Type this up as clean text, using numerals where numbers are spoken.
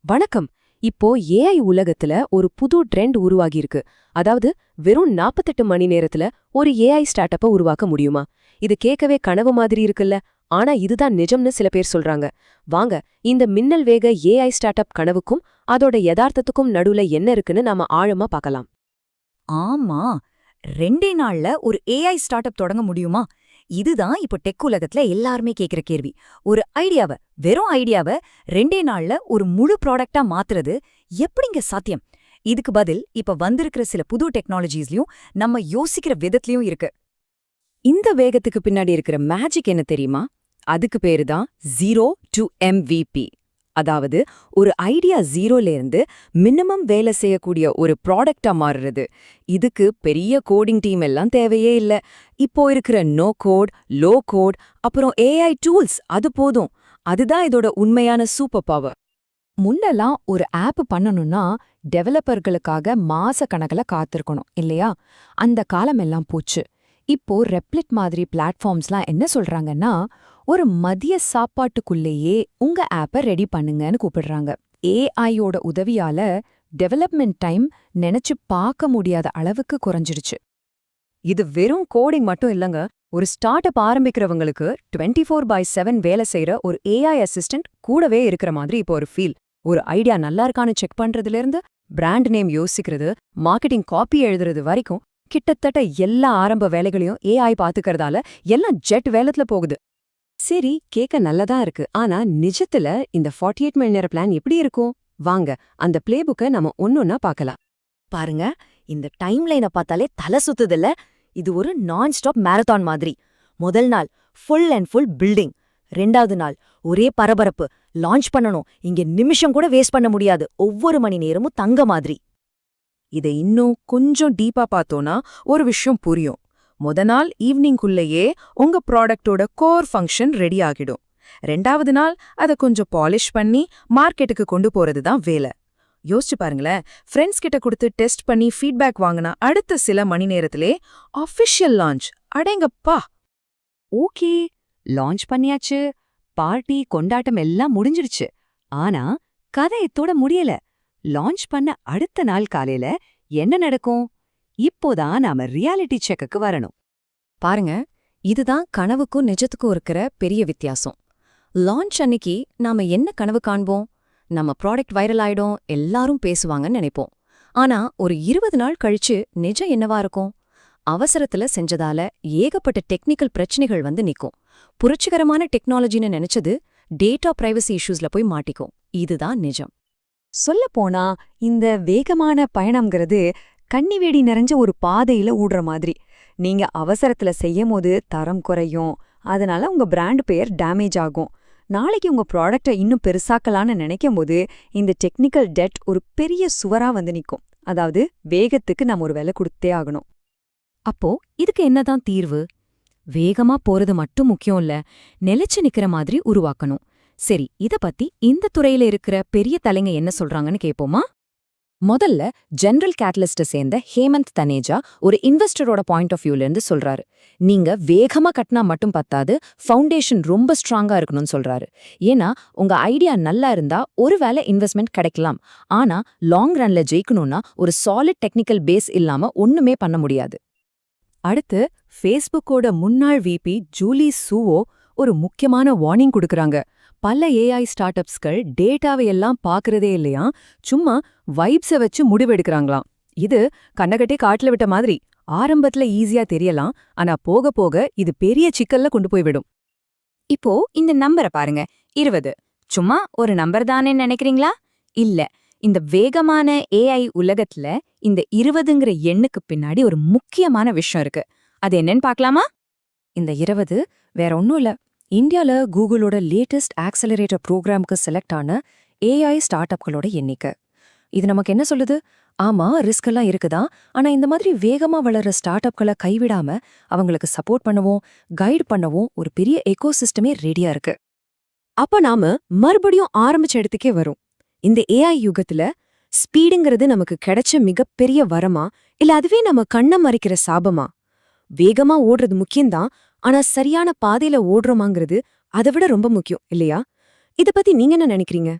வணக்கம். இப்போ ஏஐ உலகத்துல ஒரு புது ட்ரெண்ட் உருவாகியிருக்கு. அதாவது வெறும் 48 மணி நேரத்துல ஒரு ஏஐ ஸ்டார்ட் அப்ப உருவாக்க முடியுமா? இது கேட்கவே கனவு மாதிரி இருக்குல்ல. ஆனா இதுதான் நிஜம்னு சில பேர் சொல்றாங்க. வாங்க, இந்த மின்னல் வேக ஏஐ ஸ்டார்ட் அப் கனவுக்கும் அதோட யதார்த்தத்துக்கும் நடுவுல என்ன இருக்குன்னு நாம ஆழமா பார்க்கலாம். ஆமா, 2 நாள்ல ஒரு ஏஐ ஸ்டார்ட் அப் தொடங்க முடியுமா? இதுதான் இப்போ டெக் உலகத்துல எல்லாருமே கேக்குற கேள்வி. ஒரு வெறும் ஐடியாவ 2 நாள்ல ஒரு முழு ப்ராடக்டா மாத்துறது எப்படிங்க சாத்தியம்? இதுக்கு பதில் இப்ப வந்திருக்கிற சில புது டெக்னாலஜிஸ்லயும் நம்ம யோசிக்கிற விதத்திலயும் இருக்கு. இந்த வேகத்துக்கு பின்னாடி இருக்கிற மேஜிக் என்ன தெரியுமா? அதுக்கு பேரு தான் 0 to MVP. அதாவது ஒரு ஐடியா ஜீரோலேருந்து மினிமம் வேலை செய்யக்கூடிய ஒரு ப்ராடக்டா மாறுறது. இதுக்கு பெரிய கோடிங் டீம் எல்லாம் தேவையே இல்ல. இப்போ இருக்கிற நோ கோட், லோ கோட், அப்புறம் ஏஐ டூல்ஸ் அது போதும். அதுதான் இதோட உண்மையான சூப்பர் பவர். முன்னெல்லாம் ஒரு ஆப் பண்ணணும்னா டெவலப்பர்களுக்காக மாச கணக்குல காத்திருக்கணும் இல்லையா? அந்த காலமெல்லாம் போச்சு. இப்போ ரெப்லிட் மாதிரி பிளாட்ஃபார்ம்ஸ்லாம் என்ன சொல்றாங்கன்னா, ஒரு மதிய சாப்பாட்டுக்குள்ளேயே உங்க ஆப்பை ரெடி பண்ணுங்கன்னு கூப்பிடுறாங்க. ஏஐயோட உதவியால டெவலப்மெண்ட் டைம் நினைச்சு பார்க்க முடியாத அளவுக்கு குறைஞ்சிடுச்சு. இது வெறும் கோடிங் மட்டும் இல்லங்க. ஒரு ஸ்டார்ட் அப் ஆரம்பிக்கிறவங்களுக்கு 24/7 வேலை செய்யற ஒரு ஏஐ அசிஸ்டன்ட் கூடவே இருக்கிற மாதிரி இப்போ ஒரு ஃபீல். ஒரு ஐடியா நல்லா இருக்கான்னு செக் பண்றதுல இருந்து பிராண்ட் நேம் யோசிக்கிறது, மார்க்கெட்டிங் காப்பி எழுதுறது வரைக்கும் கிட்டத்தட்ட எல்லா ஆரம்ப வேலைகளையும் ஏஐ பாத்துக்கறதால எல்லாம் ஜெட் வேலத்துல போகுது. சரி, கேட்க நல்லதா இருக்கு. ஆனா நிஜத்துல இந்த 48 மணி நேர பிளான் எப்படி இருக்கும்? வாங்க, அந்த பிளே புக்கை நம்ம ஒன்னொன்னா பார்க்கலாம். பாருங்க, இந்த டைம்லைனை பார்த்தாலே தலை சுத்துதில்ல. இது ஒரு நான் ஸ்டாப் மேரத்தான் மாதிரி. முதல் நாள் ஃபுல் அண்ட் ஃபுல் பில்டிங். 2வது நாள் ஒரே பரபரப்பு. லான்ச் பண்ணணும். இங்க நிமிஷம் கூட வேஸ்ட் பண்ண முடியாது. ஒவ்வொரு மணி நேரமும் தங்க மாதிரி. இதை இன்னும் கொஞ்சம் டீப்பா பார்த்தோன்னா ஒரு விஷயம் புரியும். நாள் ஈவினிங்குள்ளேயே உங்க ப்ராடக்டோட கோர் ஃபங்க்ஷன் ரெடி ஆகிடும். 2வது நாள் அதை கொஞ்சம் பாலிஷ் பண்ணி மார்க்கெட்டுக்கு கொண்டு போறது தான் வேலை. யோசிச்சு பாருங்களேன், ஃப்ரெண்ட்ஸ் கிட்ட கொடுத்து டெஸ்ட் பண்ணி ஃபீட்பேக் வாங்கினா அடுத்த சில மணி நேரத்திலே ஆஃபிஷியல் லான்ச். அடேங்கப்பா! ஓகே, லான்ச் பண்ணியாச்சு, பார்ட்டி கொண்டாட்டம் எல்லாம் முடிஞ்சிடுச்சு. ஆனா கதை இத்தோட முடியல. லான்ச் பண்ண அடுத்த நாள் காலையில என்ன நடக்கும்? இப்போதான் நாம ரியாலிட்டி செக்குக்கு வரணும். பாருங்க, இதுதான் கனவுக்கும் நிஜத்துக்கும் இருக்கிற பெரிய வித்தியாசம். லான்ச் அன்னைக்கு நாம என்ன கனவு காண்போம்? நம்ம ப்ராடக்ட் வைரல் ஆயிடும், எல்லாரும் பேசுவாங்கன்னு நினைப்போம். ஆனா ஒரு 20 நாள் கழிச்சு நிஜம் என்னவா இருக்கும்? அவசரத்துல செஞ்சதால ஏகப்பட்ட டெக்னிக்கல் பிரச்சனைகள் வந்து நிக்கும். புரட்சிகரமான டெக்னாலஜின்னு நினைச்சது டேட்டா பிரைவசி இஷ்யூஸ்ல போய் மாட்டிக்கும். இதுதான் நிஜம். சொல்லப்போனா இந்த வேகமான பயணம்ங்கிறது கண்ணிவேடி நிறைஞ்ச ஒரு பாதையில ஊடுற மாதிரி. நீங்க அவசரத்துல செய்யும்போது தரம் குறையும், அதனால உங்க பிராண்ட் பெயர் டேமேஜ் ஆகும். நாளைக்கு உங்க ப்ராடக்டை இன்னும் பெருசாக்கலான்னு நினைக்கும்போது இந்த டெக்னிக்கல் டெட் ஒரு பெரிய சுவரா வந்து நிக்கும். அதாவது வேகத்துக்கு நம்ம ஒரு விலை கொடுத்தே ஆகணும். அப்போ இதுக்கு என்னதான் தீர்வு? வேகமா போறது மட்டும் முக்கியம் இல்ல, நிலைச்சு நிக்கிற மாதிரி உருவாக்கணும். சரி, இத பத்தி இந்த துறையில இருக்கிற பெரிய தலைங்க என்ன சொல்றாங்கன்னு கேப்போமா? முதல்ல ஜெனரல் கேட்டலிஸ்ட சேர்ந்த ஹேமந்த் தனேஜா ஒரு இன்வெஸ்டரோட பாயிண்ட் ஆஃப் வியூல இருந்து சொல்றாரு. நீங்க வேகமா கட்டினா மட்டும் பத்தாது, ஃபவுண்டேஷன் ரொம்ப ஸ்ட்ராங்கா இருக்கணும்னு சொல்றாரு. ஏன்னா உங்க ஐடியா நல்லா இருந்தா ஒருவேளை இன்வெஸ்ட்மெண்ட் கிடைக்கலாம், ஆனா லாங் ரன்ல ஜெயிக்கணும்னா ஒரு சாலிட் டெக்னிக்கல் பேஸ் இல்லாம ஒண்ணுமே பண்ண முடியாது. அடுத்து ஃபேஸ்புக்கோட முன்னாள் விபி ஜூலி சூவோ ஒரு முக்கியமான வார்னிங் கொடுக்கறாங்க. பல ஏஐ ஸ்டார்ட் அப்ஸ்கள் டேட்டாவை எல்லாம் பாக்குறதே இல்லையா, சும்மா வைப்ஸை வச்சு முடிவெடுக்கிறாங்களாம். இது கண்ணகட்டே காட்டுல விட்ட மாதிரி. ஆரம்பத்துல ஈஸியா தெரியலாம், ஆனா போக போக இது பெரிய சிக்கல்ல கொண்டு போய்விடும். இப்போ இந்த நம்பரை பாருங்க, 20. சும்மா ஒரு நம்பர் தானே நினைக்கிறீங்களா? இல்ல, இந்த வேகமான ஏஐ உலகத்துல இந்த 20ங்கிற எண்ணுக்கு பின்னாடி ஒரு முக்கியமான விஷயம் இருக்கு. அது என்னன்னு பார்க்கலாமா? இந்த 20 வேற ஒன்னும் இல்ல, இந்தியால கூகுளோட லேட்டஸ்ட் ஆக்சலரேட்டர் ப்ரோக்ராமுக்கு செலக்ட் ஆன ஏஐ ஸ்டார்ட் அப்களோட எண்ணிக்கை. இது நமக்கு என்ன சொல்லுது? ஆமா, ரிஸ்க் எல்லாம் இருக்குதான், ஆனா இந்த மாதிரி வேகமா வளர்ற ஸ்டார்ட் அப்களை கைவிடாம அவங்களுக்கு சப்போர்ட் பண்ணவும் கைடு பண்ணவும் ஒரு பெரிய எக்கோசிஸ்டமே ரெடியா இருக்கு. அப்ப நாம மறுபடியும் ஆரம்பிச்ச இடத்துக்கே வரும். இந்த ஏஐ யுகத்துல ஸ்பீடுங்கிறது நமக்கு கிடைச்ச மிகப்பெரிய வரமா, இல்ல அதுவே நம்ம கண்ணை மறைக்கிற சாபமா? வேகமா ஓடுறது முக்கியம்தான், ஆனா சரியான பாதையில ஓடுறோமாங்கிறது அதை விட ரொம்ப முக்கியம் இல்லையா? இத பத்தி நீங்க என்ன நினைக்கிறீங்க?